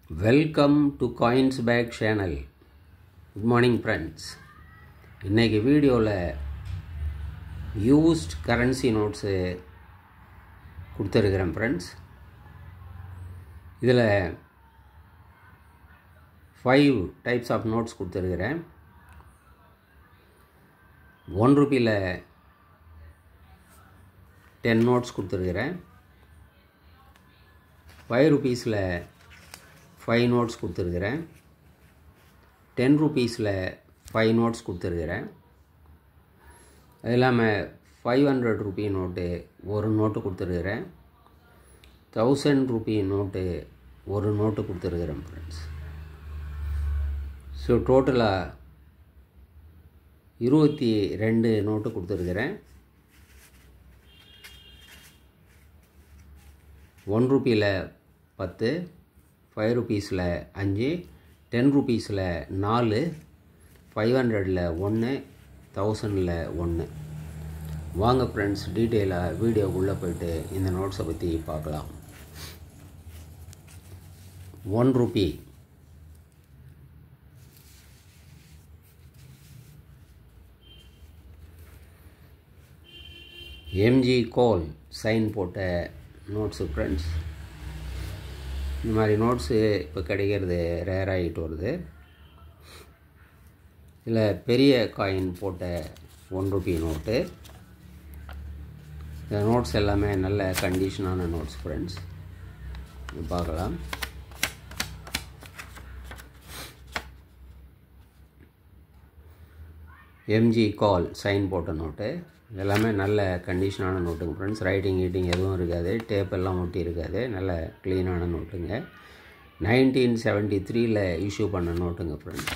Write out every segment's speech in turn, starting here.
Welcome to Coinsbag channel. Good morning friends. இன்னைக்கு வீடியோவில் used currency notes கொடுத்துருக்கிறேன் friends. இதில் 5 types of notes கொடுத்துருக்கிறேன். 1 ரூபியில் 10 notes கொடுத்துருக்கிறேன். 5 rupeesல 5 notes கொடுத்துருக்கிறேன். 10 rupeesல 5 notes கொடுத்துருக்கிறேன். அது இல்லாமல் 500 rupee நோட்டு ஒரு நோட்டு கொடுத்துருக்கிறேன். 1000 rupee நோட்டு ஒரு நோட்டு கொடுத்துருக்கிறேன் ஃப்ரெண்ட்ஸ். ஸோ டோட்டலாக 22 நோட்டு கொடுத்துருக்கிறேன். 1 ரூபியில் 10, 5 rupeesல 5, 10 rupeesல 4, 500ல் 1, 1000ல் 1. வாங்க ஃப்ரெண்ட்ஸ், டீட்டெயிலாக வீடியோக்குள்ளே போய்ட்டு இந்த நோட்ஸை பற்றி பார்க்கலாம். 1 rupee, எம்ஜி கோல் சைன் போட்ட நோட்ஸு ஃப்ரெண்ட்ஸ். இந்த மாதிரி நோட்ஸு இப்போ கிடைக்கிறது ரேர் ஆகிட்டு வருது. இதில் பெரிய காயின் போட்ட 1 rupee நோட்டு. இந்த நோட்ஸ் எல்லாமே நல்ல கண்டிஷனான நோட்ஸ் ஃப்ரெண்ட்ஸ். பார்க்கலாம். எம்ஜி கால் சைன் போட்ட நோட்டு. எல்லாமே நல்ல கண்டிஷனான நோட்டுங்க ஃப்ரெண்ட்ஸ். ரைட்டிங் எதுவும் இருக்காது, டேப் எல்லாம் ஒட்டி இருக்காது. நல்ல க்ளீனான நோட்டுங்க. 1973ல் இஷ்யூ பண்ண நோட்டுங்க ஃப்ரெண்ட்ஸ்.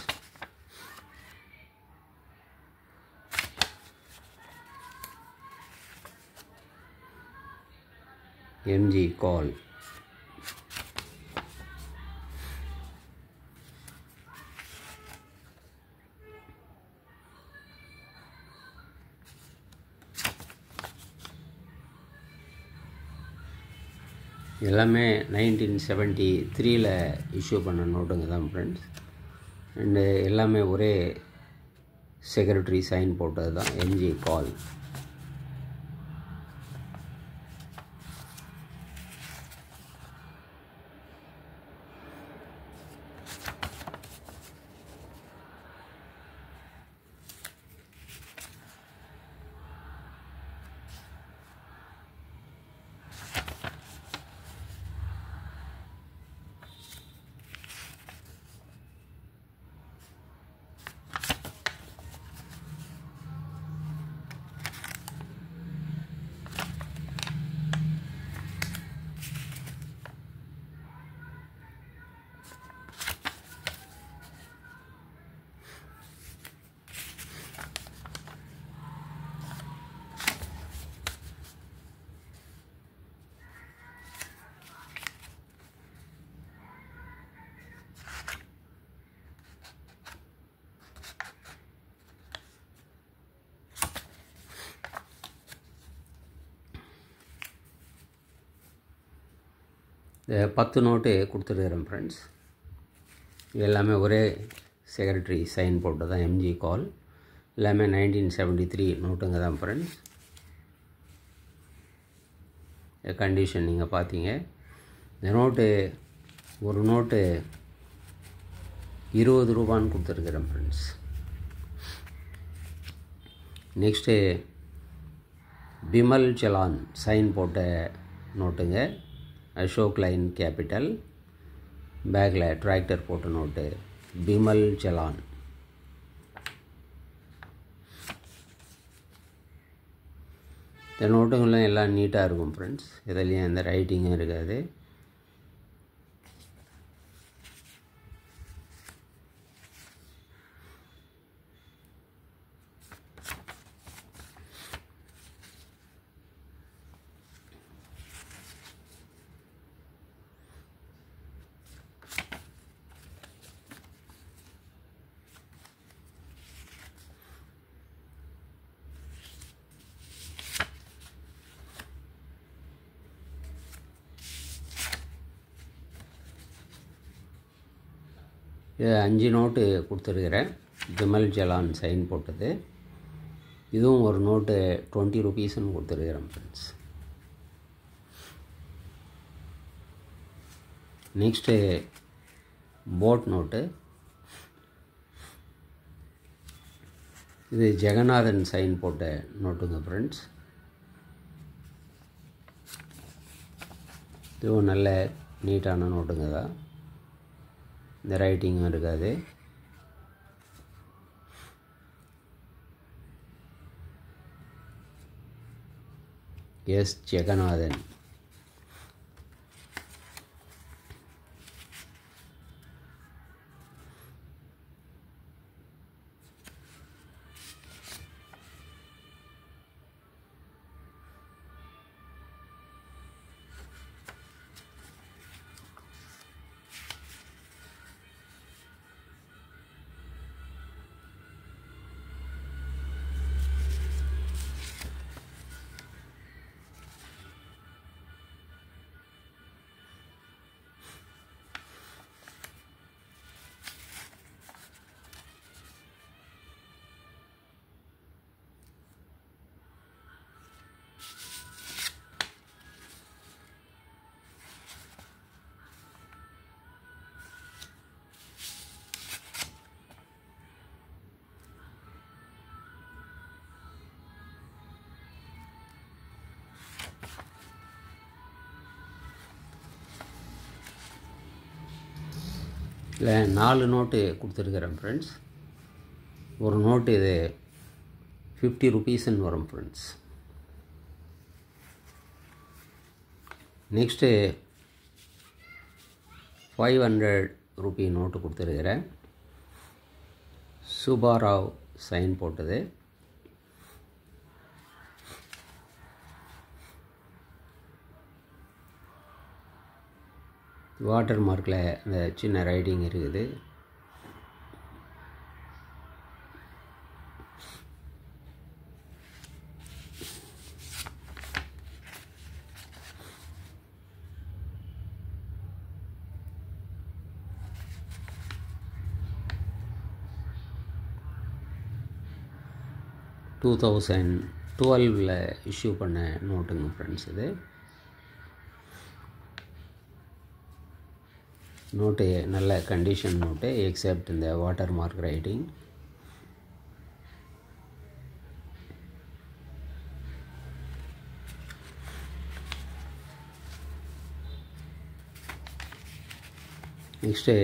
எம்ஜி கால். எல்லாமே 1973ல் இஷ்யூ பண்ண நோட்டுங்க தான் ஃப்ரெண்ட்ஸ். அண்டு எல்லாமே ஒரே செக்ரட்டரி சைன் போட்டது தான், எம்ஜி கால். இந்த 10 நோட்டு கொடுத்துருக்குறேன் ஃப்ரெண்ட்ஸ். எல்லாமே ஒரே செக்ரட்டரி சைன் போட்டு தான், எம்ஜி கால். எல்லாமே 1973 நோட்டுங்க தான் ஃப்ரெண்ட்ஸ். கண்டிஷன் நீங்கள் பார்த்தீங்க. இந்த நோட்டு ஒரு நோட்டு 20 ரூபான்னு கொடுத்துருக்குறேன் friends. Next Bimal Jalan sign போட்ட நோட்டுங்க. அசோக் லைன் கேபிட்டல், பேக்கில் டிராக்டர் போட்ட நோட்டு, பிமல் சலான். இந்த நோட்டுங்கள்லாம் எல்லாம் நீட்டாக இருக்கும் ஃப்ரெண்ட்ஸ். இதுலேயும் எந்த ரைட்டிங்கும் இருக்காது. இது 5 நோட்டு கொடுத்துருக்கிறேன். ஜிமல் ஜலான் சைன் போட்டது. இதுவும் ஒரு நோட்டு 20 ருபீஸ்ன்னு கொடுத்துருக்கிறேன் ஃப்ரெண்ட்ஸ். Next boat note. இது ஜெகநாதன் சைன் போட்ட நோட்டுங்க ஃப்ரெண்ட்ஸ். இதுவும் நல்ல நீட்டான நோட்டுங்க தான். இந்த ரைட்டிங்கும் இருக்காது. எஸ் ஜெகநாதன். இல்லை 4 நோட்டு கொடுத்துருக்குறேன் ஃப்ரெண்ட்ஸ். ஒரு நோட்டு இது 50 ருபீஸ்ன்னு வரும் ஃப்ரெண்ட்ஸ். நெக்ஸ்ட்டு 500 ரூபி நோட்டு கொடுத்துருக்குறேன். சுபாராவ் சைன் போட்டது. வாட்டர் மார்க்கில் இந்த சின்ன ரைட்டிங் இருக்குது. டூ 2012 இஷ்யூ பண்ண நோட்டுங்க ஃப்ரெண்ட்ஸ். இது நோட்டு நல்ல கண்டிஷன் நோட்டு, எக்ஸப்ட் இந்த water mark writing. Next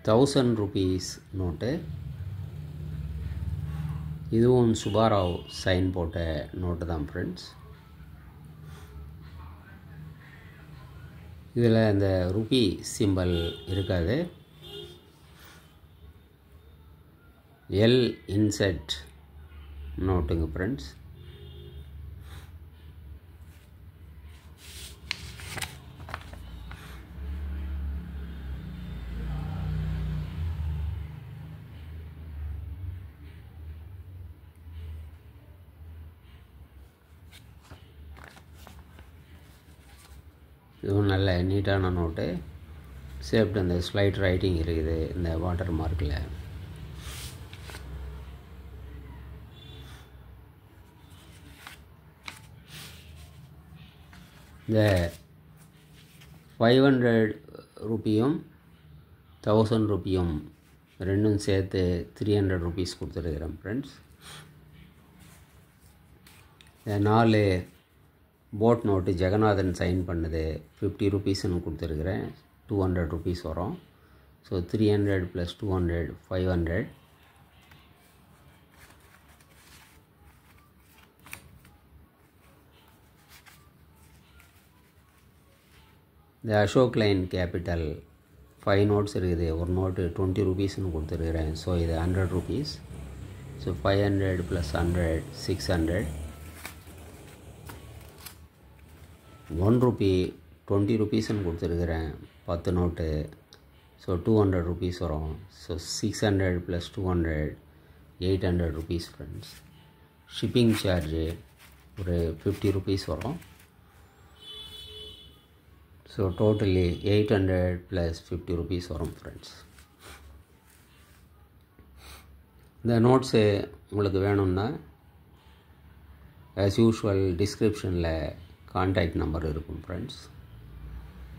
1000 rupees note. இதுவும் சுபாராவ் சைன் போட்ட நோட்டு தான் ஃப்ரெண்ட்ஸ். இதில் இந்த ருபி சிம்பல் இருக்காது. எல் இன்செட் நோட்டுங்க ஃப்ரெண்ட்ஸ். இதுவும் நல்ல நீட்டான நோட்டு, சேப்ட் அந்த ஸ்லைட் ரைட்டிங் இருக்குது இந்த வாட்டர் மார்க்கில். இந்த 500 ரூபியும் 1000 ரூபியும் ரெண்டும் சேர்த்து 300 ருபீஸ் கொடுத்துருக்குறேன் ஃப்ரெண்ட்ஸ். இந்த 4 போட் நோட்டு ஜெகநாதன் சைன் பண்ணது 50 ருபீஸ்ன்னு கொடுத்துருக்குறேன். 200 ருபீஸ் வரும். ஸோ 300 + 200 500. இந்த அசோக் லைன் கேபிட்டல் 5 நோட்ஸ் இருக்குது. ஒரு நோட்டு 20 ருபீஸ்ன்னு கொடுத்துருக்குறேன். ஸோ இது 100 ருபீஸ். ஸோ 500 + 100 600. 1 ரூபி 20 ருபீஸ்ன்னு கொடுத்துருக்குறேன் 10 நோட்டு. ஸோ 200 ருபீஸ் வரும். So 600 + 200 800 rupees friends. Shipping charge ஒரு 50 ருபீஸ் வரும். ஸோ டோட்டலி 800 + 50 ருபீஸ் வரும் ஃப்ரெண்ட்ஸ். இந்த நோட்ஸு உங்களுக்கு வேணும்னா ஆஸ் யூஷுவல் டிஸ்கிரிப்ஷனில் கான்டாக்ட் நம்பர் இருக்கும் ஃப்ரெண்ட்ஸ்.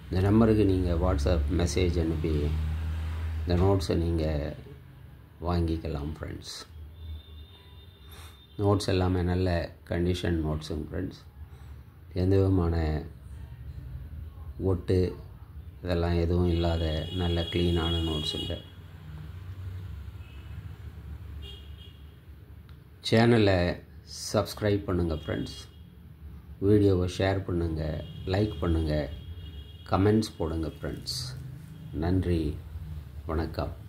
இந்த நம்பருக்கு நீங்கள் வாட்ஸ்அப் மெசேஜ் அனுப்பி இந்த நோட்ஸை நீங்கள் வாங்கிக்கலாம் ஃப்ரெண்ட்ஸ். நோட்ஸ் எல்லாமே நல்ல கண்டிஷன் நோட்ஸுங்க ஃப்ரெண்ட்ஸ். எந்த விதமான ஒட்டு இதெல்லாம் எதுவும் இல்லாத நல்ல க்ளீனான நோட்ஸுங்க. சேனலை சப்ஸ்கிரைப் பண்ணுங்கள் ஃப்ரெண்ட்ஸ். வீடியோவை ஷேர் பண்ணுங்கள், லைக் பண்ணுங்கள், கமெண்ட்ஸ் போடுங்க ஃப்ரெண்ட்ஸ். நன்றி, வணக்கம்.